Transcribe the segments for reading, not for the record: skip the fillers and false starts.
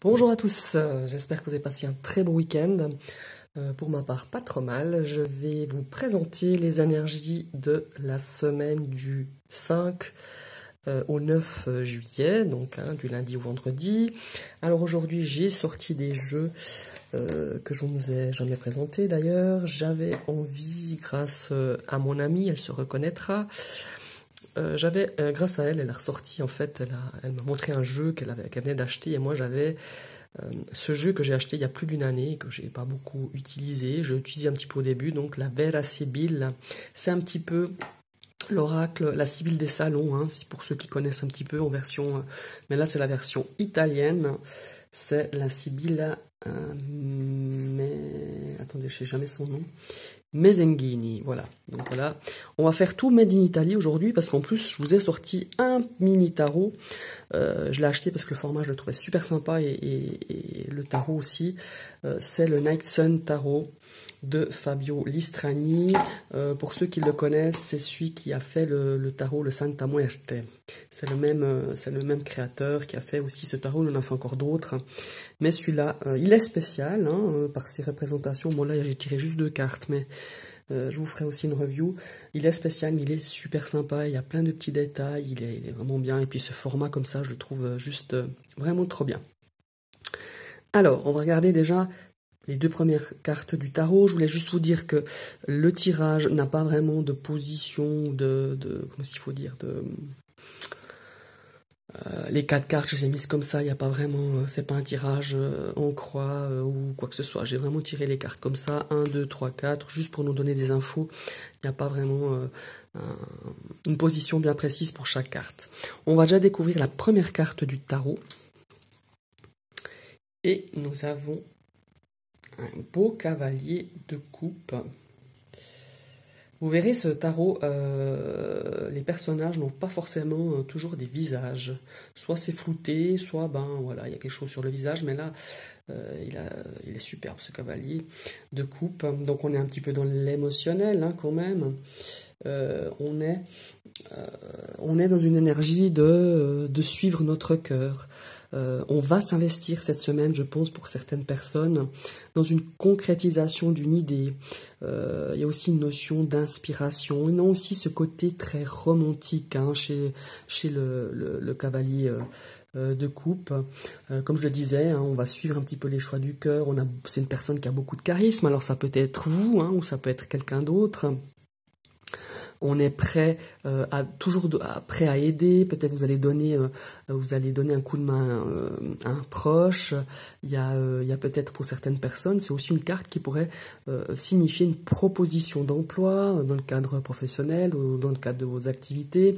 Bonjour à tous, j'espère que vous avez passé un très bon week-end. Pour ma part, pas trop mal. Je vais vous présenter les énergies de la semaine du 5 au 9 juillet, donc du lundi au vendredi. Alors aujourd'hui, j'ai sorti des jeux que je ne vous ai jamais présentés d'ailleurs. J'avais envie, grâce à mon amie, elle se reconnaîtra. Grâce à elle, elle a ressorti, en fait, elle m'a montré un jeu qu'elle venait d'acheter, et moi j'avais ce jeu que j'ai acheté il y a plus d'une année, que j'ai pas beaucoup utilisé. Je l'ai utilisé un petit peu au début, donc la Vera Sibylle, c'est un petit peu l'oracle, la Sibylle des salons, hein, pour ceux qui connaissent un petit peu en version, mais là c'est la version italienne, c'est la Sibylle, mais attendez, je sais jamais son nom. Mezenghini, voilà. Donc voilà, on va faire tout Made in Italy aujourd'hui parce qu'en plus je vous ai sorti un mini tarot. Je l'ai acheté parce que le format je le trouvais super sympa et le tarot aussi. C'est le Night Sun Tarot de Fabio Listrani. Pour ceux qui le connaissent, c'est celui qui a fait le tarot, le Santa Muerte. C'est le même créateur qui a fait aussi ce tarot. On en a fait encore d'autres. Mais celui-là, il est spécial hein, par ses représentations. Bon là, j'ai tiré juste 2 cartes, mais je vous ferai aussi une review. Il est spécial, mais il est super sympa. Il y a plein de petits détails. Il est vraiment bien. Et puis ce format comme ça, je le trouve juste vraiment trop bien. Alors, on va regarder déjà les 2 premières cartes du tarot. Je voulais juste vous dire que le tirage n'a pas vraiment de position, comment il faut dire, les 4 cartes, je les ai mises comme ça, il n'y a pas vraiment, c'est pas un tirage en croix ou quoi que ce soit. J'ai vraiment tiré les cartes comme ça, 1, 2, 3, 4, juste pour nous donner des infos. Il n'y a pas vraiment une position bien précise pour chaque carte. On va déjà découvrir la première carte du tarot. Et nous avons un beau cavalier de coupe. Vous verrez, ce tarot, les personnages n'ont pas forcément toujours des visages. Soit c'est flouté, soit voilà, il y a quelque chose sur le visage, mais là, il est superbe ce cavalier de coupe. Donc on est un petit peu dans l'émotionnel hein, quand même. On est dans une énergie de suivre notre cœur. On va s'investir cette semaine, je pense, pour certaines personnes, dans une concrétisation d'une idée. Il y a aussi une notion d'inspiration. Ils ont aussi ce côté très romantique hein, chez le cavalier de coupe. Comme je le disais, hein, on va suivre un petit peu les choix du cœur. C'est une personne qui a beaucoup de charisme, alors ça peut être vous, hein, ou ça peut être quelqu'un d'autre. On est prêt prêt à aider. Peut-être vous allez donner un coup de main à un proche. Il y a peut-être pour certaines personnes, c'est aussi une carte qui pourrait signifier une proposition d'emploi dans le cadre professionnel ou dans le cadre de vos activités.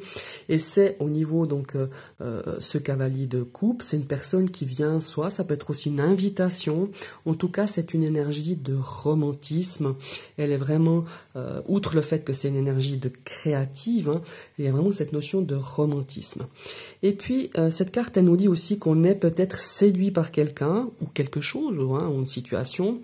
Et c'est au niveau donc ce cavalier de coupe, c'est une personne qui vient, soit ça peut être aussi une invitation. En tout cas, c'est une énergie de romantisme. Elle est vraiment, outre le fait que c'est une énergie de créative, hein, il y a vraiment cette notion de romantisme. Et puis, cette carte, elle nous dit aussi qu'on est peut-être séduit par quelqu'un, ou quelque chose, hein, ou une situation,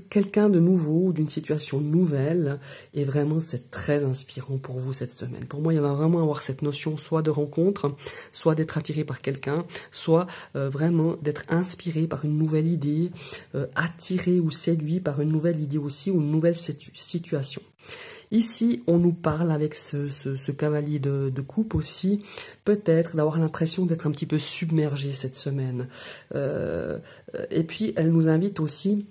quelqu'un de nouveau, ou d'une situation nouvelle, et vraiment, c'est très inspirant pour vous cette semaine. Pour moi, il va vraiment avoir cette notion soit de rencontre, soit d'être attiré par quelqu'un, soit vraiment d'être inspiré par une nouvelle idée, attiré ou séduit par une nouvelle idée aussi, ou une nouvelle situation. Ici, on nous parle avec ce cavalier de coupe aussi, peut-être d'avoir l'impression d'être un petit peu submergé cette semaine. Et puis, elle nous invite aussi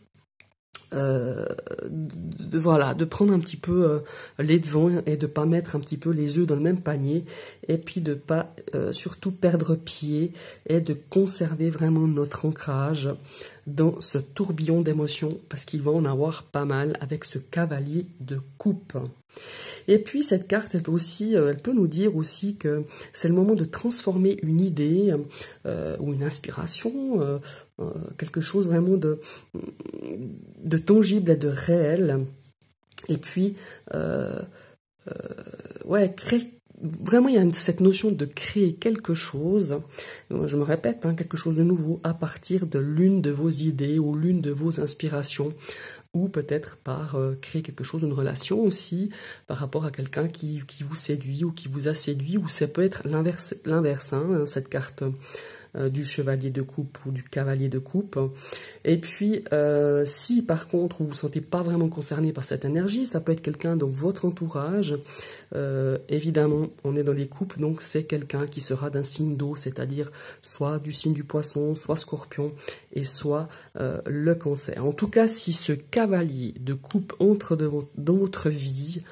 de prendre un petit peu les devants et de pas mettre un petit peu les œufs dans le même panier et puis de pas surtout perdre pied et de conserver vraiment notre ancrage dans ce tourbillon d'émotions parce qu'il va en avoir pas mal avec ce cavalier de coupe. Et puis cette carte, elle peut nous dire aussi que c'est le moment de transformer une idée ou une inspiration, quelque chose vraiment de tangible et de réel. Et puis, vraiment, il y a cette notion de créer quelque chose, je me répète, hein, quelque chose de nouveau à partir de l'une de vos idées ou l'une de vos inspirations. Ou peut-être par créer quelque chose, une relation aussi, par rapport à quelqu'un qui vous séduit ou qui vous a séduit, ou ça peut être l'inverse, hein, cette carte du chevalier de coupe ou du cavalier de coupe. Et puis, si par contre vous vous sentez pas vraiment concerné par cette énergie, ça peut être quelqu'un dans votre entourage. Évidemment, on est dans les couples, donc c'est quelqu'un qui sera d'un signe d'eau, c'est-à-dire soit du signe du poisson, soit scorpion, et soit le cancer. En tout cas, si ce cavalier de coupe entre dans votre vie,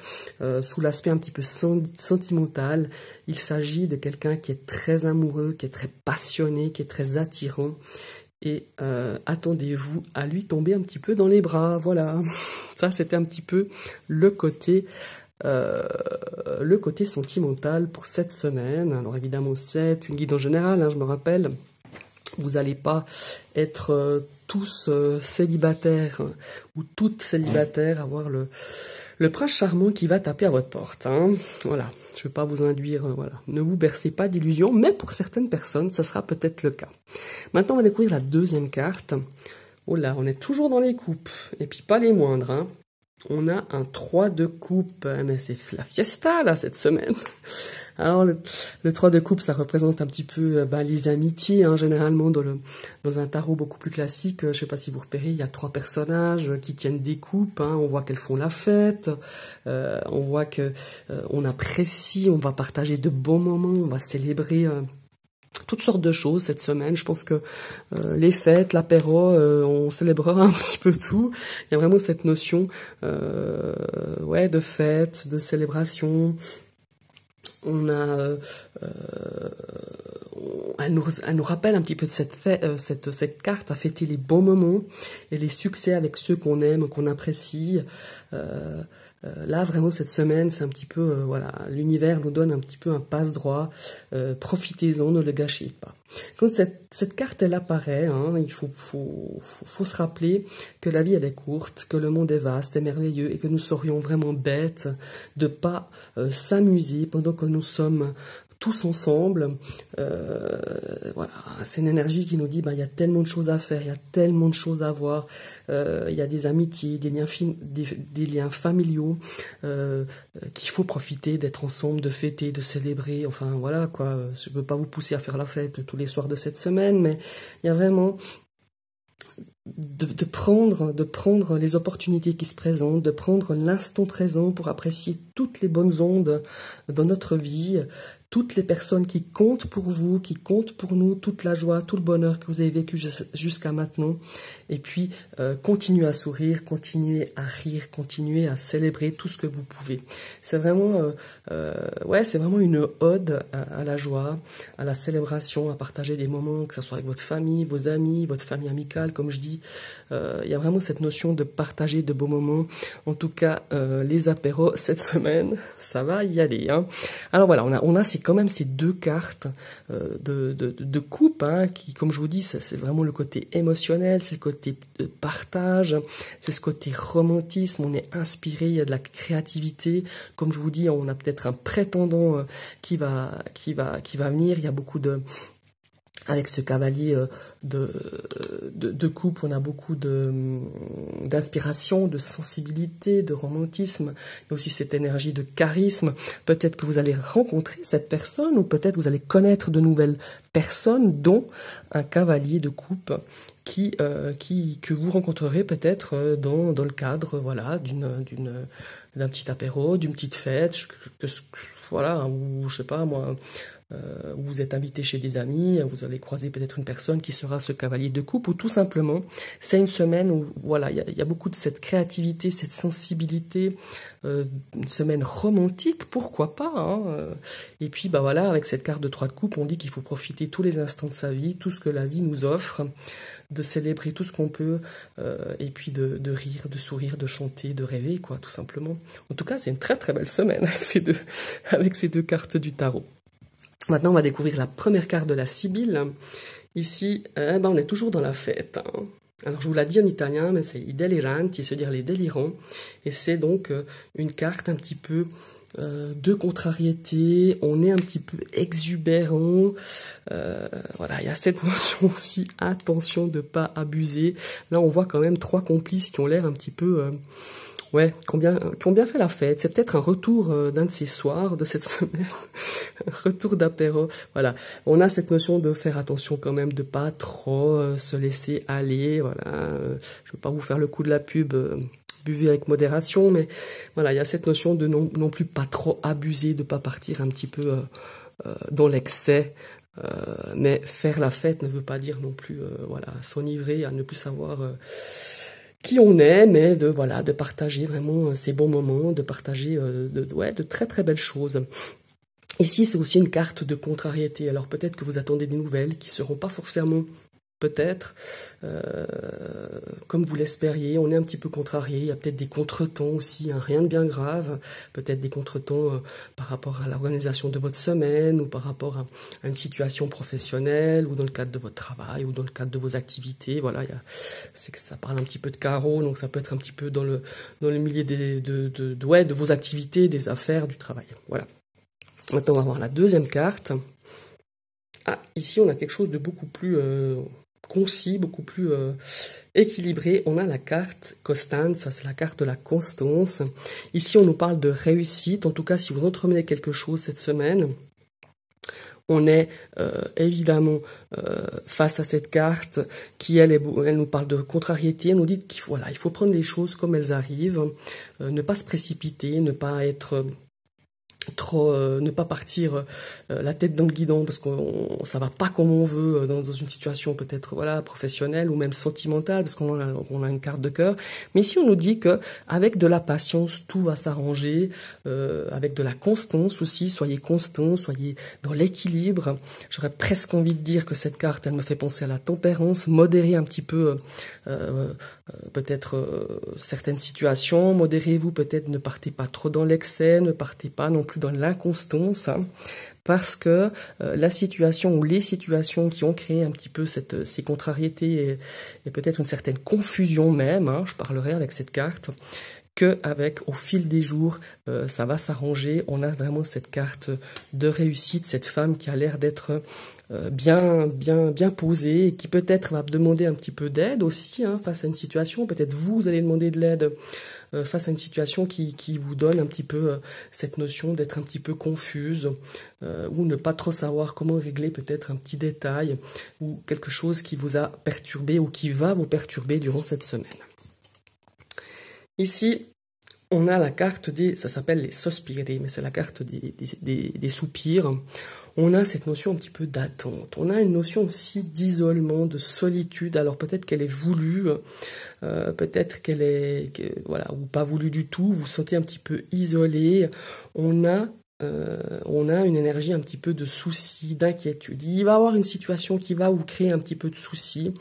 sous l'aspect un petit peu sentimental, il s'agit de quelqu'un qui est très amoureux, qui est très passionné, qui est très attirant. Et attendez-vous à lui tomber un petit peu dans les bras, voilà. Ça, c'était un petit peu le côté sentimental pour cette semaine. Alors évidemment, c'est une guide en général, hein, je me rappelle. Vous n'allez pas être tous célibataires ou toutes célibataires, avoir le prince charmant qui va taper à votre porte. Hein. Voilà, je ne veux pas vous induire, voilà. Ne vous bercez pas d'illusions, mais pour certaines personnes, ça sera peut-être le cas. Maintenant, on va découvrir la deuxième carte. Oh là, on est toujours dans les coupes, et puis pas les moindres. Hein. On a un 3 de coupe, mais c'est la fiesta là cette semaine. Alors le 3 de coupe, ça représente un petit peu les amitiés, hein, généralement dans un tarot beaucoup plus classique. Je sais pas si vous repérez, il y a 3 personnages qui tiennent des coupes. Hein, on voit qu'elles font la fête, on voit que on apprécie, on va partager de bons moments, on va célébrer. Toutes sortes de choses cette semaine. Je pense que les fêtes, l'apéro, on célébrera un petit peu tout. Il y a vraiment cette notion de fête, de célébration. On a, elle nous rappelle un petit peu de cette carte à fêter les bons moments et les succès avec ceux qu'on aime, qu'on apprécie. Là, vraiment, cette semaine, c'est un petit peu, l'univers nous donne un petit peu un passe-droit. Profitez-en, ne le gâchez pas. Quand cette carte, elle apparaît, hein, il faut se rappeler que la vie, elle est courte, que le monde est vaste et merveilleux et que nous serions vraiment bêtes de pas s'amuser pendant que nous sommes tous ensemble. C'est une énergie qui nous dit il y a tellement de choses à faire, il y a tellement de choses à voir, il y a des amitiés, des liens familiaux qu'il faut profiter d'être ensemble, de fêter, de célébrer. Enfin voilà quoi, je ne veux pas vous pousser à faire la fête tous les soirs de cette semaine, mais il y a vraiment de prendre les opportunités qui se présentent, de prendre l'instant présent pour apprécier toutes les bonnes ondes dans notre vie, toutes les personnes qui comptent pour vous, qui comptent pour nous, toute la joie, tout le bonheur que vous avez vécu jusqu'à maintenant. Et puis, continuez à sourire, continuez à rire, continuez à célébrer tout ce que vous pouvez. C'est vraiment, c'est vraiment une ode à la joie, à la célébration, à partager des moments, que ce soit avec votre famille, vos amis, votre famille amicale, comme je dis. Il y a vraiment cette notion de partager de beaux moments. En tout cas, les apéros cette semaine, ça va y aller. Hein. Alors voilà, on a quand même ces 2 cartes de coupe, hein, qui, comme je vous dis, c'est vraiment le côté émotionnel, c'est le côté partage, c'est ce côté romantisme, on est inspiré, il y a de la créativité. Comme je vous dis, on a peut-être un prétendant qui va venir, il y a beaucoup de... Avec ce cavalier de coupe, on a beaucoup d'inspiration, de sensibilité, de romantisme. Il y a aussi cette énergie de charisme. Peut-être que vous allez rencontrer cette personne ou peut-être vous allez connaître de nouvelles personnes, dont un cavalier de coupe que vous rencontrerez peut-être dans le cadre d'un petit apéro, d'une petite fête, ou je sais pas moi... vous êtes invité chez des amis, vous allez croiser peut-être une personne qui sera ce cavalier de coupe, ou tout simplement, c'est une semaine où il y a beaucoup de cette créativité, cette sensibilité, une semaine romantique, pourquoi pas, hein. Et puis avec cette carte de 3 de coupe, on dit qu'il faut profiter tous les instants de sa vie, tout ce que la vie nous offre, de célébrer tout ce qu'on peut, et puis de rire, de sourire, de chanter, de rêver, quoi, tout simplement. En tout cas, c'est une très très belle semaine avec ces deux cartes du tarot. Maintenant, on va découvrir la première carte de la Sibylle. Ici, on est toujours dans la fête. Hein. Alors, je vous l'ai dit en italien, mais c'est i deliranti, c'est-à-dire les délirants. Et c'est donc une carte un petit peu de contrariété. On est un petit peu exubérant. Il y a cette notion aussi, attention de ne pas abuser. Là, on voit quand même 3 complices qui ont l'air un petit peu... Ouais, qui ont bien fait la fête. C'est peut-être un retour d'un de ces soirs de cette semaine, un retour d'apéro. Voilà, on a cette notion de faire attention quand même, de pas trop se laisser aller. Voilà, je veux pas vous faire le coup de la pub. Buvez avec modération, mais voilà, il y a cette notion de non plus pas trop abuser, de pas partir un petit peu dans l'excès. Mais faire la fête ne veut pas dire non plus, voilà, s'enivrer, à ne plus savoir qui on est, mais de partager vraiment ces bons moments, de partager de très très belles choses. Ici, c'est aussi une carte de contrariété. Alors peut-être que vous attendez des nouvelles qui seront pas forcément, peut-être, comme vous l'espériez. On est un petit peu contrarié. Il y a peut-être des contretemps aussi, hein, rien de bien grave. Peut-être des contretemps par rapport à l'organisation de votre semaine ou par rapport à une situation professionnelle ou dans le cadre de votre travail ou dans le cadre de vos activités. Voilà, c'est que ça parle un petit peu de carreau, donc ça peut être un petit peu dans le milieu de vos activités, des affaires, du travail. Voilà. Maintenant, on va voir la deuxième carte. Ah, ici, on a quelque chose de beaucoup plus concis, beaucoup plus équilibré. On a la carte Constance, ça c'est la carte de la constance. Ici, on nous parle de réussite. En tout cas, si vous entremenez quelque chose cette semaine, on est évidemment face à cette carte qui, elle nous parle de contrariété. Elle nous dit qu'il faut, voilà, il faut prendre les choses comme elles arrivent, ne pas se précipiter, ne pas être trop, ne pas partir la tête dans le guidon parce que ça va pas comme on veut dans une situation peut-être voilà professionnelle ou même sentimentale parce qu'on a une carte de cœur. Mais ici on nous dit que avec de la patience tout va s'arranger, avec de la constance aussi. Soyez constant, soyez dans l'équilibre. J'aurais presque envie de dire que cette carte elle me fait penser à la tempérance, modérer un petit peu peut-être certaines situations, modérez-vous peut-être, ne partez pas trop dans l'excès, ne partez pas non plus dans l'inconstance, hein, parce que la situation ou les situations qui ont créé un petit peu ces contrariétés et peut-être une certaine confusion même, hein, je parlerai avec cette carte, que avec au fil des jours, ça va s'arranger. On a vraiment cette carte de réussite, cette femme qui a l'air d'être bien posée et qui peut-être va demander un petit peu d'aide aussi hein, face à une situation. Peut-être vous allez demander de l'aide face à une situation qui vous donne un petit peu cette notion d'être un petit peu confuse ou ne pas trop savoir comment régler peut-être un petit détail ou quelque chose qui vous a perturbé ou qui va vous perturber durant cette semaine. Ici, on a la carte ça s'appelle les sospiri, mais c'est la carte des soupirs. On a cette notion un petit peu d'attente. On a une notion aussi d'isolement, de solitude. Alors peut-être qu'elle est voulue, peut-être qu'elle est, voilà, ou pas voulue du tout. Vous vous sentez un petit peu isolé. On a une énergie un petit peu de souci, d'inquiétude. Il va y avoir une situation qui va vous créer un petit peu de souci.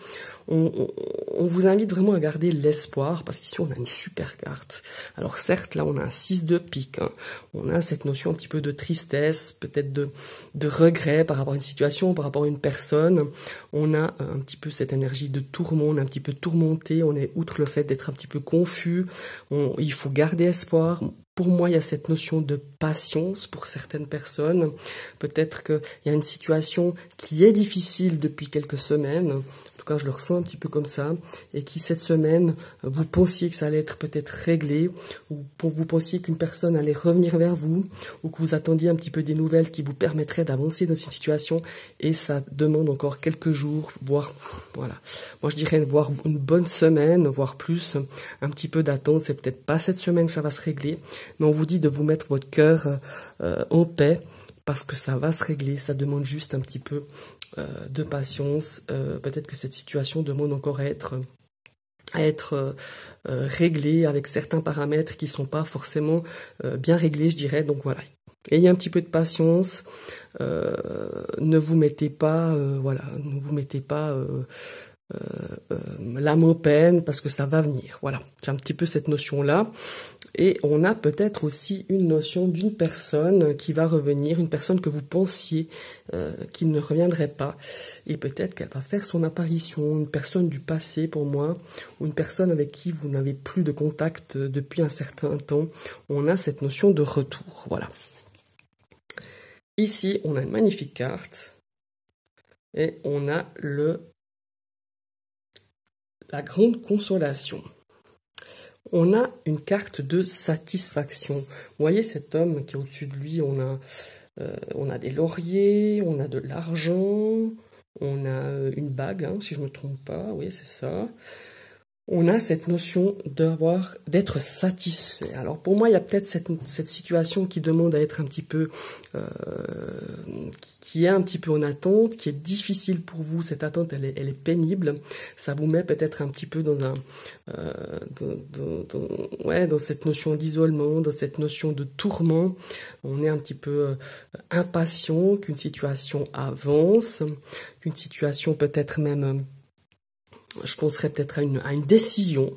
On vous invite vraiment à garder l'espoir, parce qu'ici on a une super carte. Alors certes, là on a un 6 de pique, hein. On a cette notion un petit peu de tristesse, peut-être de regret par rapport à une situation, par rapport à une personne. On a un petit peu cette énergie de tourment, on est un petit peu tourmenté, on est outre le fait d'être un petit peu confus. Il faut garder espoir. Pour moi, il y a cette notion de patience pour certaines personnes. Peut-être qu'il y a une situation qui est difficile depuis quelques semaines. En tout cas, je le ressens un petit peu comme ça. Et qui, cette semaine, vous pensiez que ça allait être peut-être réglé. Ou vous pensiez qu'une personne allait revenir vers vous. Ou que vous attendiez un petit peu des nouvelles qui vous permettraient d'avancer dans cette situation. Et ça demande encore quelques jours, voire, voilà. Moi, je dirais, voire une bonne semaine, voire plus. Un petit peu d'attente. C'est peut-être pas cette semaine que ça va se régler. Mais on vous dit de vous mettre votre cœur en paix parce que ça va se régler. Ça demande juste un petit peu de patience. Peut-être que cette situation demande encore à être réglée avec certains paramètres qui sont pas forcément bien réglés, je dirais. Donc voilà, ayez un petit peu de patience. Ne vous mettez pas, ne vous mettez pas l'âme en peine parce que ça va venir. Voilà, j'ai un petit peu cette notion-là. Et on a peut-être aussi une notion d'une personne qui va revenir, une personne que vous pensiez qu'il ne reviendrait pas. Et peut-être qu'elle va faire son apparition, une personne du passé pour moi, ou une personne avec qui vous n'avez plus de contact depuis un certain temps. On a cette notion de retour, voilà. Ici, on a une magnifique carte. Et on a la grande consolation. On a une carte de satisfaction. Vous voyez cet homme qui est au-dessus de lui, on a des lauriers, on a de l'argent, on a une bague, hein, si je ne me trompe pas, oui c'est ça. On a cette notion d'être satisfait. Alors pour moi, il y a peut-être cette situation qui demande à être un petit peu, qui est un petit peu en attente, qui est difficile pour vous. Cette attente, elle est pénible. Ça vous met peut-être un petit peu dans dans cette notion d'isolement, dans cette notion de tourment. On est un petit peu impatient qu'une situation avance, qu'une situation peut-être même je penserais peut-être à une décision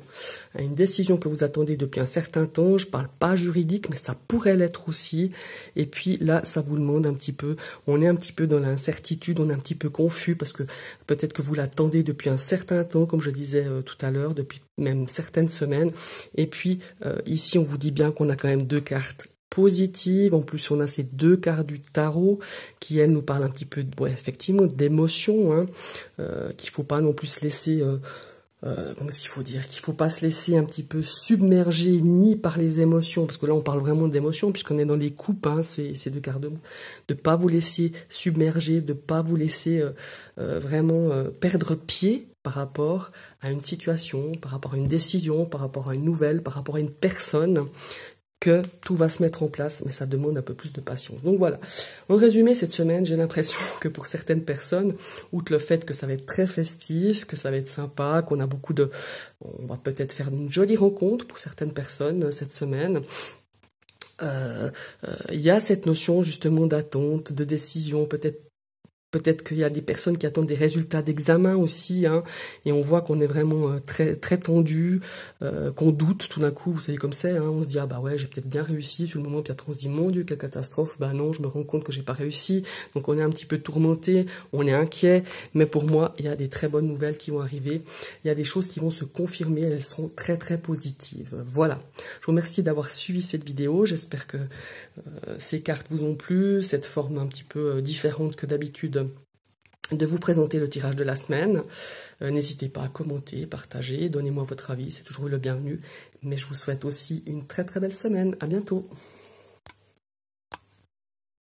que vous attendez depuis un certain temps. Je parle pas juridique, mais ça pourrait l'être aussi. Et puis là, ça vous demande un petit peu, on est un petit peu dans l'incertitude, on est un petit peu confus parce que peut-être que vous l'attendez depuis un certain temps, comme je disais tout à l'heure, depuis même certaines semaines. Et puis ici, on vous dit bien qu'on a quand même 2 cartes positive. En plus, on a ces 2 cartes du tarot qui, elles, nous parlent un petit peu, effectivement, d'émotions, hein, qu'il faut pas non plus se laisser, comment est-ce qu'il faut dire, qu'il faut pas se laisser un petit peu submerger ni par les émotions, parce que là, on parle vraiment d'émotions, puisqu'on est dans les coupes, hein, ces 2 cartes de pas vous laisser submerger, de pas vous laisser vraiment perdre pied par rapport à une situation, par rapport à une décision, par rapport à une nouvelle, par rapport à une personne, que tout va se mettre en place, mais ça demande un peu plus de patience. Donc voilà, en résumé, cette semaine, j'ai l'impression que pour certaines personnes, outre le fait que ça va être très festif, que ça va être sympa, qu'on a beaucoup de... On va peut-être faire une jolie rencontre pour certaines personnes cette semaine. Il y a cette notion justement d'attente, de décision, Peut-être qu'il y a des personnes qui attendent des résultats d'examen aussi, hein, et on voit qu'on est vraiment très très tendu, qu'on doute tout d'un coup, vous savez comme c'est, hein, on se dit ah bah ouais j'ai peut-être bien réussi sur le moment, puis après on se dit mon Dieu quelle catastrophe, bah non je me rends compte que j'ai pas réussi, donc on est un petit peu tourmenté, on est inquiet, mais pour moi il y a des très bonnes nouvelles qui vont arriver, il y a des choses qui vont se confirmer, elles sont très très positives. Voilà, je vous remercie d'avoir suivi cette vidéo, j'espère que ces cartes vous ont plu, cette forme un petit peu différente que d'habitude de vous présenter le tirage de la semaine. N'hésitez pas à commenter, partager, donnez-moi votre avis, c'est toujours le bienvenu. Mais je vous souhaite aussi une très très belle semaine. À bientôt.